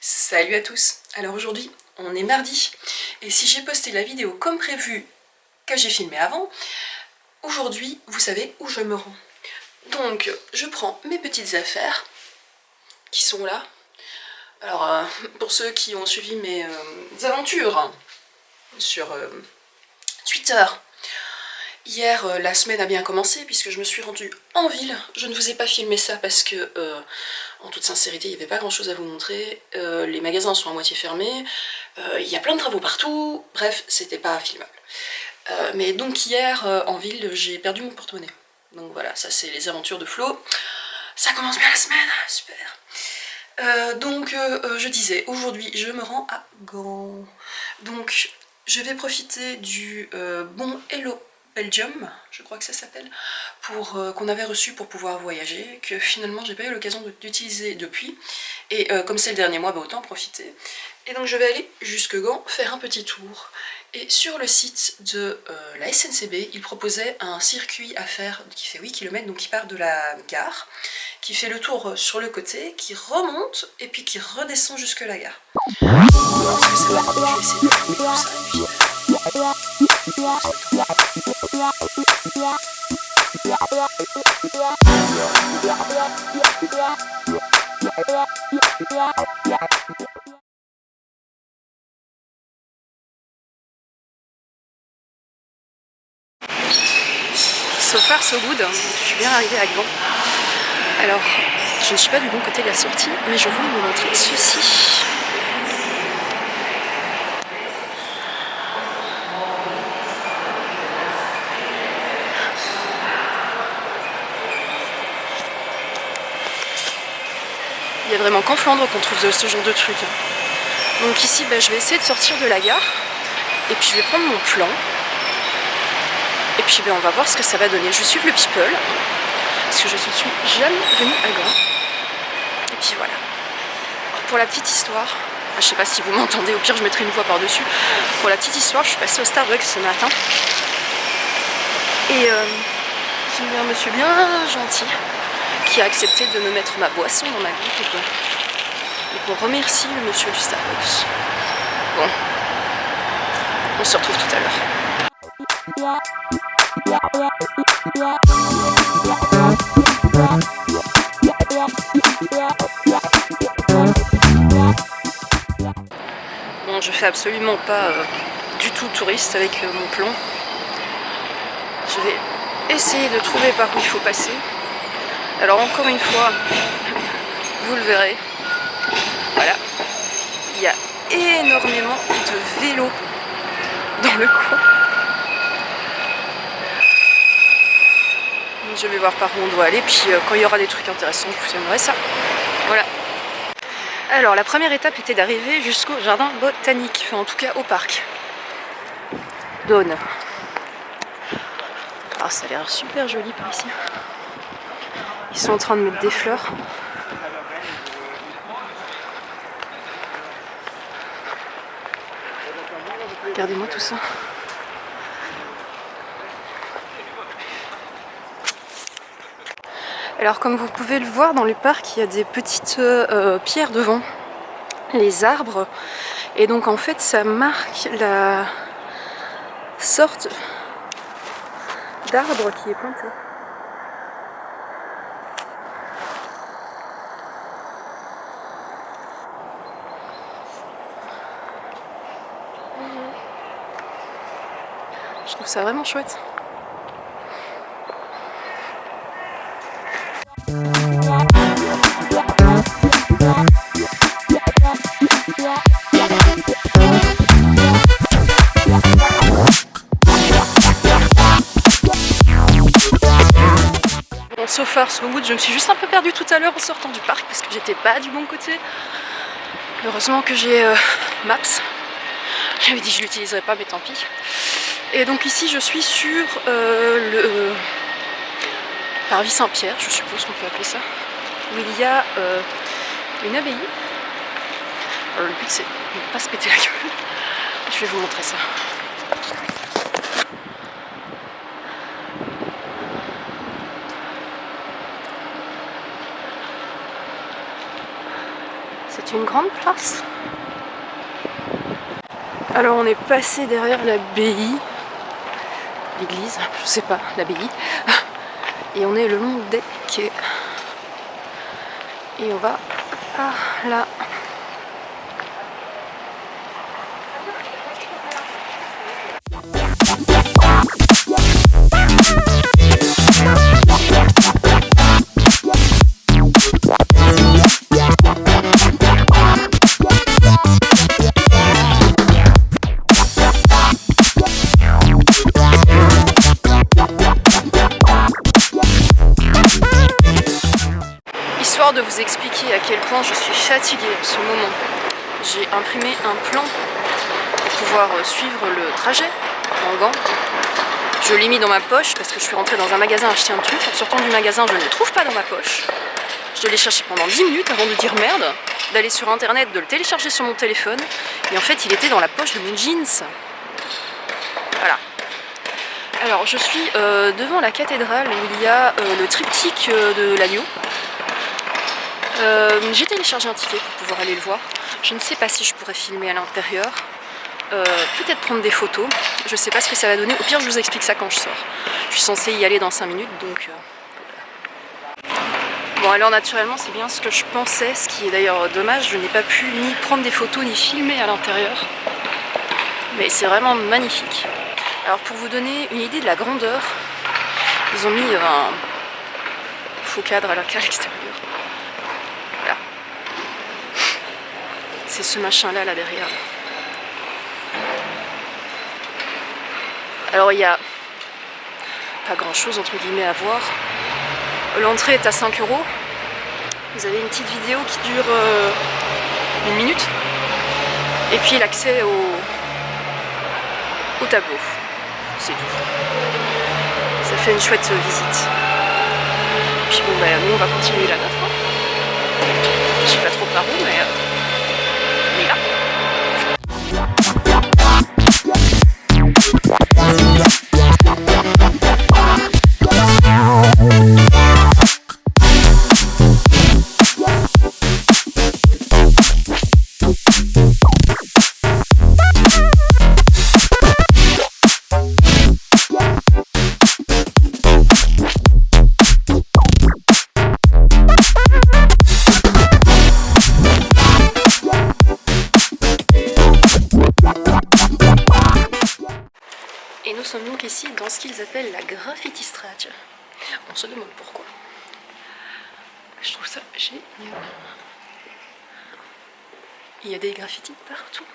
Salut à tous. Alors aujourd'hui, on est mardi, et si j'ai posté la vidéo comme prévu que j'ai filmé avant, aujourd'hui, vous savez où je me rends. Donc, je prends mes petites affaires, qui sont là. Alors, pour ceux qui ont suivi mes aventures sur Twitter, hier, la semaine a bien commencé puisque je me suis rendue en ville. Je ne vous ai pas filmé ça parce que, en toute sincérité, il n'y avait pas grand chose à vous montrer. Les magasins sont à moitié fermés, il y a plein de travaux partout, bref, c'était pas filmable. Mais donc hier, en ville, j'ai perdu mon porte-monnaie. Donc voilà, ça c'est les aventures de Flo. Ça commence bien la semaine, super. Je disais, aujourd'hui je me rends à Gand. Donc je vais profiter du bon Hello Belgium, je crois que ça s'appelle, qu'on avait reçu pour pouvoir voyager, que finalement j'ai pas eu l'occasion d'utiliser depuis. Et comme c'est le dernier mois, bah autant en profiter. Et donc je vais aller jusque Gand, faire un petit tour. Et sur le site de la SNCB, ils proposaient un circuit à faire qui fait 8 km, donc qui part de la gare, qui fait le tour sur le côté, qui remonte et puis qui redescend jusque la gare. Parce que ça va, je vais essayer de filmer tout ça et puis... So far so good, je suis bien arrivée à Gand. Alors, je ne suis pas du bon côté de la sortie, mais je voulais vous montrer ceci. Il y a vraiment qu'en Flandre qu'on trouve ce genre de truc. Donc ici, je vais essayer de sortir de la gare, et puis je vais prendre mon plan. Et puis on va voir ce que ça va donner. Je suis le people, parce que je ne suis jamais venue à Gand. Et puis voilà. Alors pour la petite histoire, je sais pas si vous m'entendez, au pire je mettrai une voix par-dessus. Pour la petite histoire, je suis passée au Starbucks ce matin. Et j'ai eu un monsieur bien gentil qui a accepté de me mettre ma boisson dans ma grippe. Donc on remercie le monsieur du Starbucks. Bon, on se retrouve tout à l'heure. Bon, je fais absolument pas du tout touriste avec mon plan. Je vais essayer de trouver par où il faut passer. Alors encore une fois, vous le verrez, voilà, il y a énormément de vélos dans le coin. Je vais voir par où on doit aller, puis quand il y aura des trucs intéressants, je vous aimerais ça. Voilà. Alors la première étape était d'arriver jusqu'au jardin botanique, enfin en tout cas au parc d'Aune. Alors ça a l'air super joli par ici. Ils sont en train de mettre des fleurs. Regardez-moi tout ça. Alors comme vous pouvez le voir dans le parc, il y a des petites pierres devant les arbres. Et donc en fait ça marque la sorte d'arbre qui est planté. Je trouve ça vraiment chouette. Bon, so far so good, je me suis juste un peu perdue tout à l'heure en sortant du parc parce que j'étais pas du bon côté. Heureusement que j'ai Maps. J'avais dit que je l'utiliserais pas, mais tant pis. Et donc ici je suis sur le Parvis Saint-Pierre, je suppose qu'on peut appeler ça, où il y a une abbaye. Alors le but c'est de ne pas se péter la gueule. Je vais vous montrer ça. C'est C'est une grande place. Alors on est passé derrière l'abbaye, l'église, je sais pas, l'abbaye, et on est le long des quais. Et on va par là. Histoire de vous expliquer à quel point je suis fatiguée en ce moment, j'ai imprimé un plan pour pouvoir suivre le trajet en gants. Je l'ai mis dans ma poche parce que je suis rentrée dans un magasin acheter un truc. En sortant du magasin, je ne le trouve pas dans ma poche. Je l'ai cherché pendant 10 minutes avant de dire merde, d'aller sur internet, de le télécharger sur mon téléphone. Et en fait, il était dans la poche de mon jeans. Voilà. Alors, je suis devant la cathédrale où il y a le triptyque de l'agneau. J'ai téléchargé un ticket pour pouvoir aller le voir. Je ne sais pas si je pourrais filmer à l'intérieur. Peut-être prendre des photos. Je ne sais pas ce que ça va donner. Au pire, je vous explique ça quand je sors. Je suis censée y aller dans 5 minutes, donc... Bon, alors naturellement, c'est bien ce que je pensais, ce qui est d'ailleurs dommage. Je n'ai pas pu ni prendre des photos, ni filmer à l'intérieur. Mais c'est vraiment magnifique. Alors, pour vous donner une idée de la grandeur, ils ont mis un faux cadre à l'extérieur. Voilà. C'est ce machin-là, là derrière. Alors, il n'y a pas grand-chose, entre guillemets, à voir. L'entrée est à 5 €. Vous avez une petite vidéo qui dure 1 minute. Et puis l'accès au tableau. C'est tout. Ça fait une chouette visite. Puis bon, ben, nous on va continuer la nôtre. Je sais pas trop par où, mais on est là. Et nous sommes donc ici dans ce qu'ils appellent la Graffiti Stratch. On se demande pourquoi. Je trouve ça génial. Il y a des graffitis partout.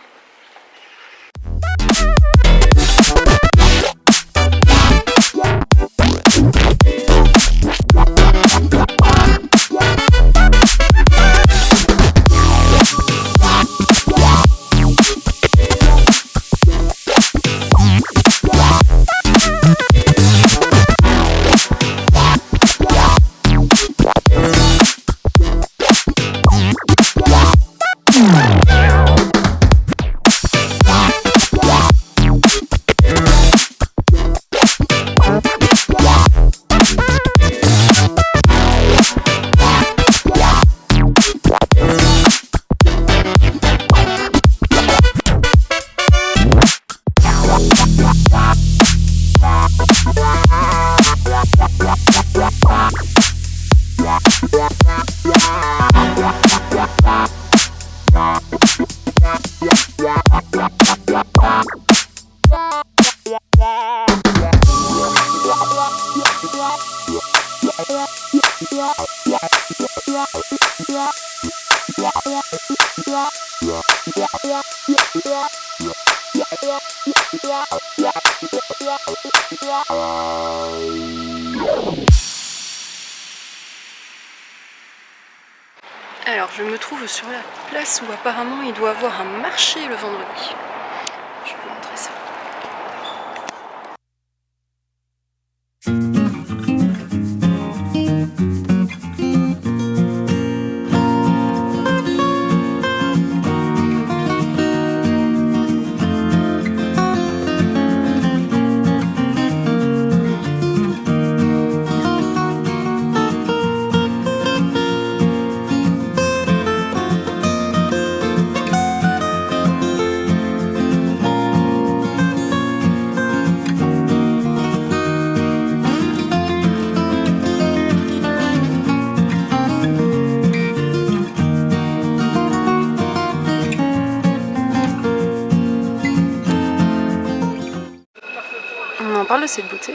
Alors je me trouve sur la place où apparemment il doit y avoir un marché le vendredi. Je vais vous montrer ça. Regarde cette beauté.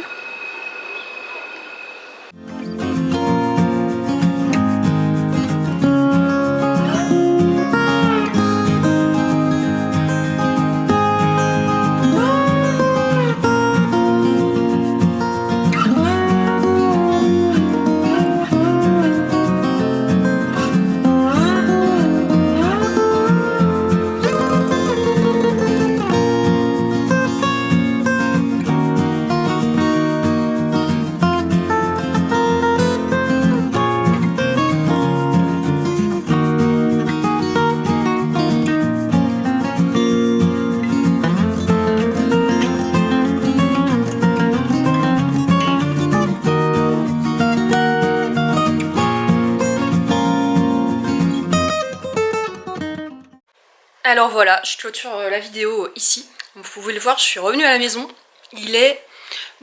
Alors voilà, je clôture la vidéo ici. Vous pouvez le voir, je suis revenue à la maison. Il est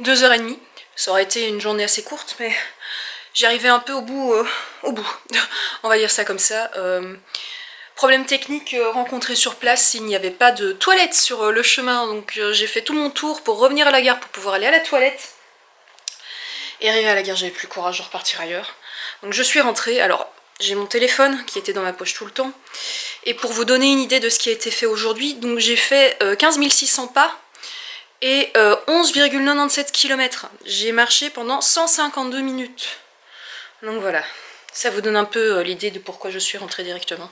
2h30. Ça aurait été une journée assez courte, mais j'y arrivais un peu au bout. On va dire ça comme ça. Problème technique rencontré sur place, il n'y avait pas de toilette sur le chemin, donc j'ai fait tout mon tour pour revenir à la gare pour pouvoir aller à la toilette. Et arrivé à la gare, j'avais plus le courage de repartir ailleurs. Donc je suis rentrée. Alors j'ai mon téléphone qui était dans ma poche tout le temps. Et pour vous donner une idée de ce qui a été fait aujourd'hui, donc j'ai fait 15 600 pas et 11,97 km. J'ai marché pendant 152 minutes. Donc voilà, ça vous donne un peu l'idée de pourquoi je suis rentrée directement.